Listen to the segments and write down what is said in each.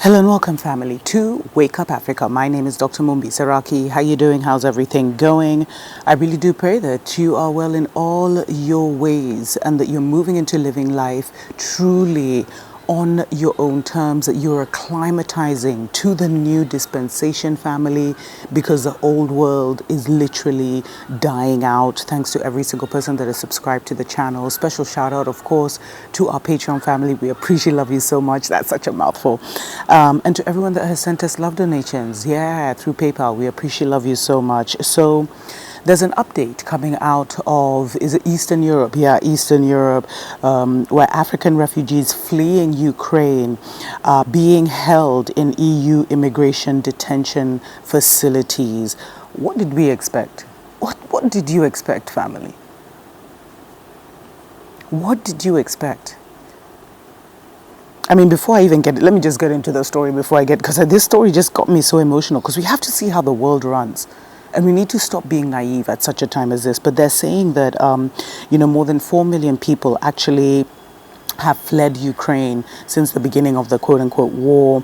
Hello and welcome, family, to Wake Up Africa. My name is Dr. Mumbi Saraki. How you doing? How's everything going? I really do pray that you are well in all your ways and that you're moving into living life truly on your own terms, that you're acclimatizing to the new dispensation, family, because the old world is literally dying out. Thanks to every single person that is subscribed to the channel. Special shout out, of course, to our Patreon family. We appreciate, love you so much. That's such a mouthful. And to everyone that has sent us love donations, through PayPal. We appreciate, love you so much. So there's an update coming out of, is it Eastern Europe? Yeah, Eastern Europe, where African refugees fleeing Ukraine are being held in EU immigration detention facilities. What did we expect? What did you expect, family? What did you expect? I mean, before I even let me just get into the story because this story just got me so emotional, because we have to see how the world runs. And we need to stop being naive at such a time as this. But they're saying that, more than 4 million people actually have fled Ukraine since the beginning of the quote-unquote war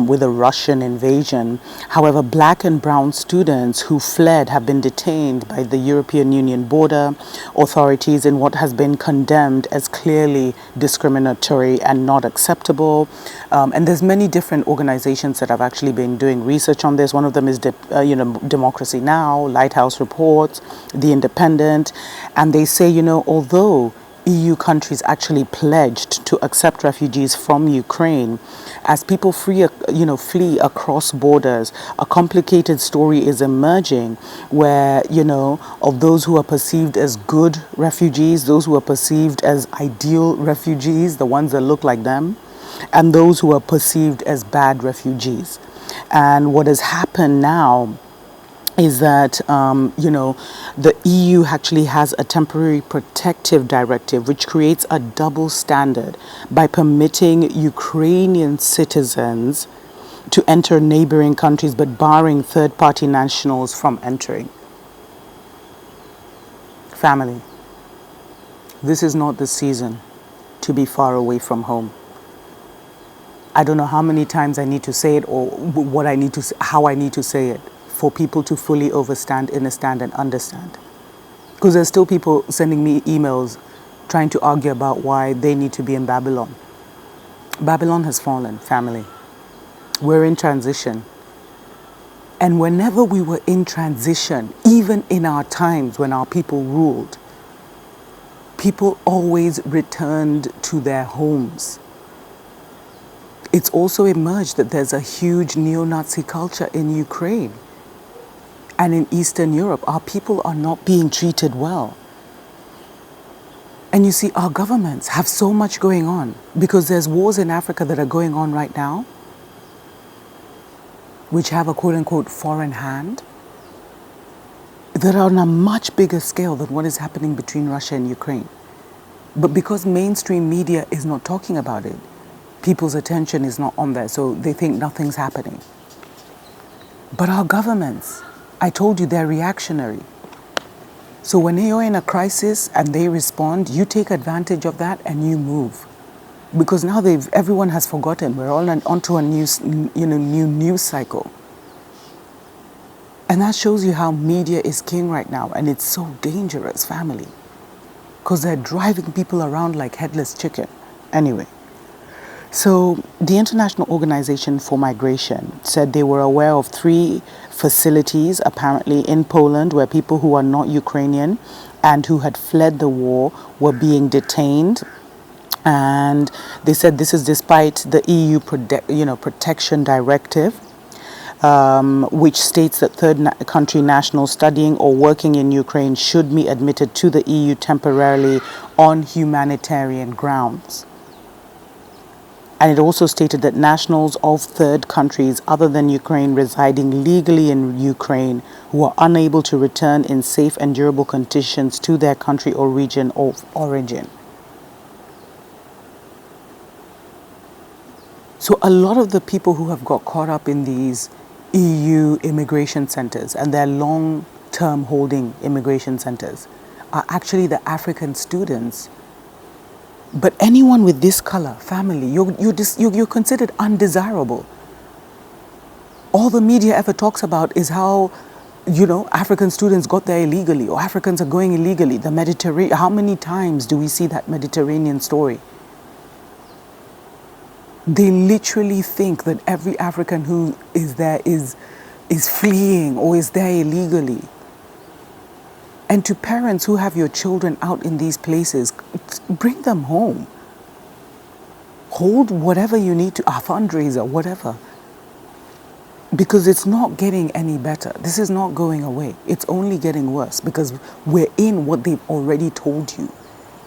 with the Russian invasion. However, black and brown students who fled have been detained by the European Union border authorities in what has been condemned as clearly discriminatory and not acceptable. And there's many different organizations that have actually been doing research on this. One of them is Democracy Now!, Lighthouse Reports, The Independent, and they say, although EU countries actually pledged to accept refugees from Ukraine, as people flee across borders, a complicated story is emerging where, of those who are perceived as good refugees, those who are perceived as ideal refugees, the ones that look like them, and those who are perceived as bad refugees. And what has happened now is that, the EU actually has a temporary protective directive which creates a double standard by permitting Ukrainian citizens to enter neighboring countries but barring third-party nationals from entering. Family, this is not the season to be far away from home. I don't know how many times I need to say it or how I need to say it for people to fully understand and understand. Because there's still people sending me emails trying to argue about why they need to be in Babylon. Babylon has fallen, family. We're in transition. And whenever we were in transition, even in our times when our people ruled, people always returned to their homes. It's also emerged that there's a huge neo-Nazi culture in Ukraine. And in Eastern Europe, our people are not being treated well. And you see, our governments have so much going on because there's wars in Africa that are going on right now, which have a quote-unquote foreign hand, that are on a much bigger scale than what is happening between Russia and Ukraine. But because mainstream media is not talking about it, people's attention is not on there, so they think nothing's happening. But our governments, I told you, they're reactionary. So when you're in a crisis and they respond, you take advantage of that and you move. Because now everyone has forgotten. We're all onto a new news cycle. And that shows you how media is king right now. And it's so dangerous, family. Because they're driving people around like headless chicken. Anyway. So the International Organization for Migration said they were aware of 3 facilities, apparently in Poland, where people who are not Ukrainian and who had fled the war were being detained. And they said this is despite the EU Protection Directive, which states that third country nationals studying or working in Ukraine should be admitted to the EU temporarily on humanitarian grounds. And it also stated that nationals of third countries other than Ukraine residing legally in Ukraine who are unable to return in safe and durable conditions to their country or region of origin. So a lot of the people who have got caught up in these EU immigration centers and their long-term holding immigration centers are actually the African students But anyone with this color, family, you're considered undesirable. All the media ever talks about is how, African students got there illegally or Africans are going illegally. The Mediterranean, how many times do we see that Mediterranean story? They literally think that every African who is there is fleeing or is there illegally. And to parents who have your children out in these places, bring them home. Hold whatever you need to, a fundraiser, whatever. Because it's not getting any better. This is not going away. It's only getting worse because we're in what they've already told you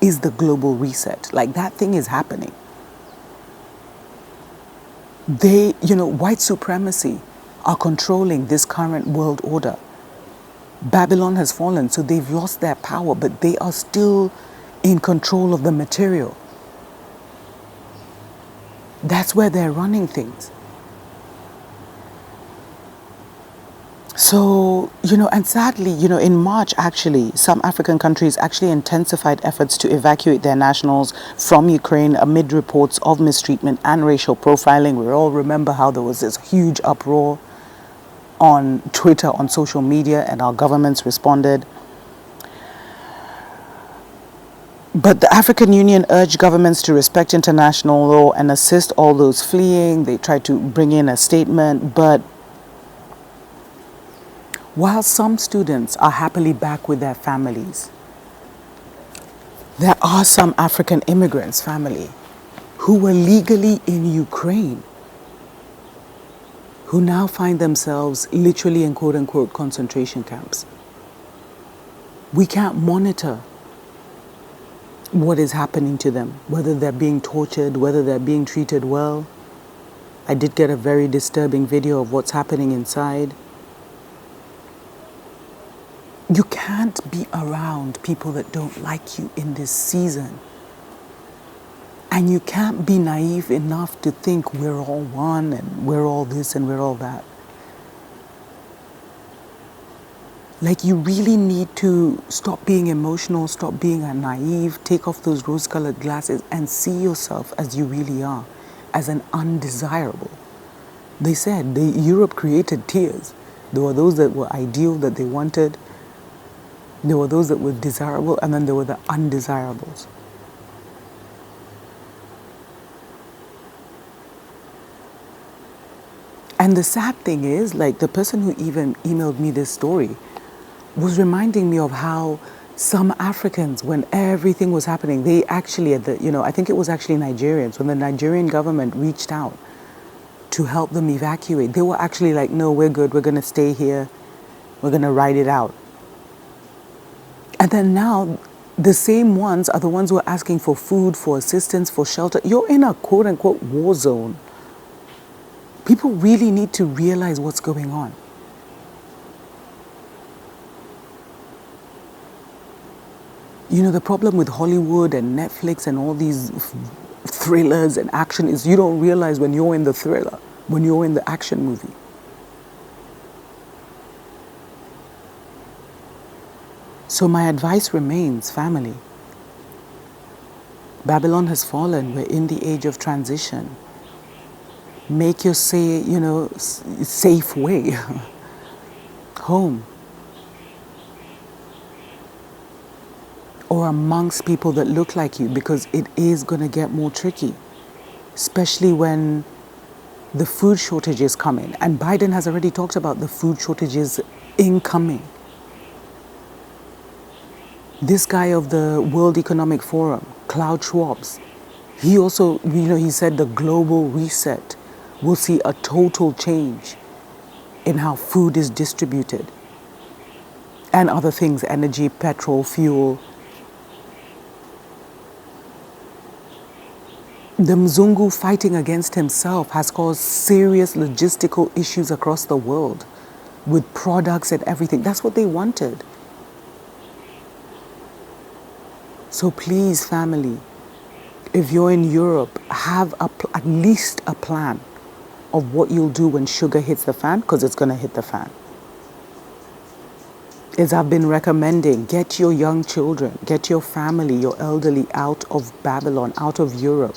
is the global reset. Like that thing is happening. They, white supremacy are controlling this current world order. Babylon has fallen, so they've lost their power, but they are still in control of the material. That's where they're running things. So, and sadly, in March, actually, some African countries actually intensified efforts to evacuate their nationals from Ukraine amid reports of mistreatment and racial profiling. We all remember how there was this huge uproar on Twitter, on social media, and our governments responded. But the African Union urged governments to respect international law and assist all those fleeing. They tried to bring in a statement, but while some students are happily back with their families, there are some African immigrants, family, who were legally in Ukraine, who now find themselves literally in quote-unquote concentration camps. We can't monitor what is happening to them, whether they're being tortured, whether they're being treated well. I did get a very disturbing video of what's happening inside. You can't be around people that don't like you in this season. And you can't be naive enough to think we're all one and we're all this and we're all that. Like, you really need to stop being emotional, stop being naive, take off those rose-colored glasses and see yourself as you really are, as an undesirable. They said Europe created tiers. There were those that were ideal, that they wanted. There were those that were desirable, and then there were the undesirables. And the sad thing is, like, the person who even emailed me this story was reminding me of how some Africans, when everything was happening, they actually, I think it was actually Nigerians, when the Nigerian government reached out to help them evacuate, they were actually like, no, we're good, we're going to stay here, we're going to ride it out. And then now, the same ones are the ones who are asking for food, for assistance, for shelter. You're in a quote-unquote war zone. People really need to realize what's going on. The problem with Hollywood and Netflix and all these thrillers and action is you don't realize when you're in the thriller, when you're in the action movie. So my advice remains, family. Babylon has fallen. We're in the age of transition. Make your safe way home. Or amongst people that look like you, because it is going to get more tricky, especially when the food shortages come in. And Biden has already talked about the food shortages incoming. This guy of the World Economic Forum, Klaus Schwab, he also, he said the global reset will see a total change in how food is distributed and other things, energy, petrol, fuel. The Mzungu fighting against himself has caused serious logistical issues across the world with products and everything. That's what they wanted. So please, family, if you're in Europe, have at least a plan of what you'll do when sugar hits the fan, because it's going to hit the fan. As I've been recommending, get your young children, get your family, your elderly out of Babylon, out of Europe.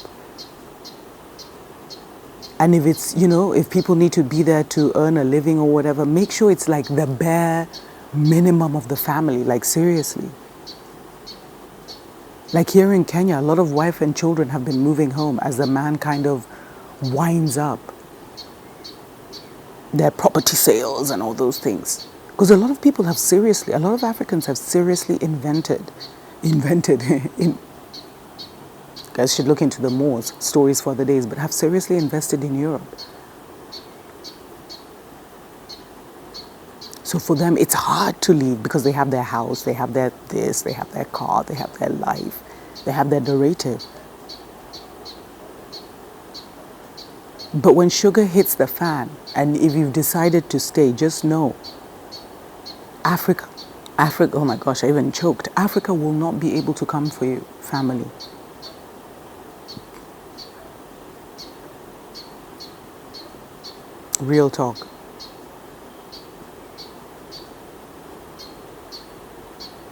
And if it's, if people need to be there to earn a living or whatever, make sure it's like the bare minimum of the family, like seriously. Like here in Kenya, a lot of wife and children have been moving home as the man kind of winds up their property sales and all those things. Because a lot of Africans have seriously guys should look into the Moors, stories for other days, but have seriously invested in Europe. So for them, it's hard to leave because they have their house, they have their this, they have their car, they have their life, they have their narrative. But when sugar hits the fan, and if you've decided to stay, just know, Africa, oh my gosh, I even choked. Africa will not be able to come for you, family. Real talk.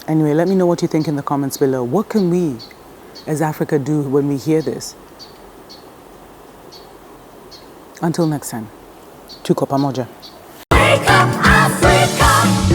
Anyway, let me know what you think in the comments below. What can we as Africa do when we hear this? Until next time. Tuko pamoja. Wake up, Africa!